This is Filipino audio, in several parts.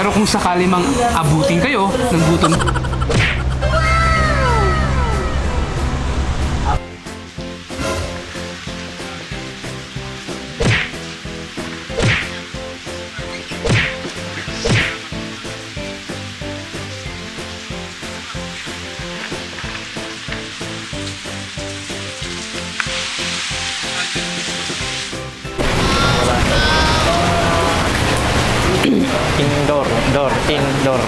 Pero kung sakali mang abutin kayo ng gutom, Indoor.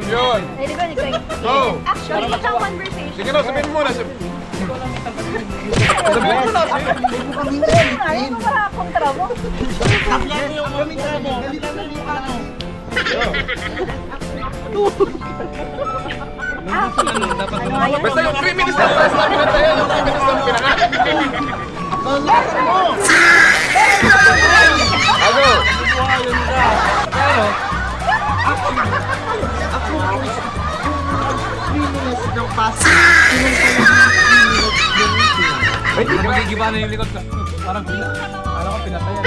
Yun! Go! Actually, it's a conversation. Sige na, sabihin mo muna. Sabihin mo na. Ano ba kontra mo? Basta yung 3 minutes na tayo namin na tayo. 3 minutes na pinangat. Ago! wait, magigiba na yung likod ko. Parang ko pinatayan.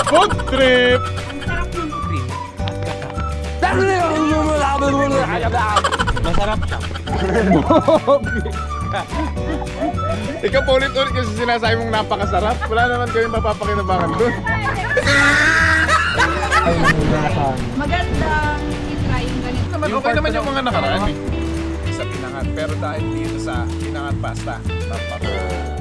Food trip! Masarap siya. Ikaw pa ulit-ulit kasi sinasabi mong napakasarap. Wala naman kayong mapapakinabangan doon. Magandang itry yung ganito. Okay naman yung mga nakaraan. Sa pinangat. Pero dahil dito sa pinangat pasta, napaka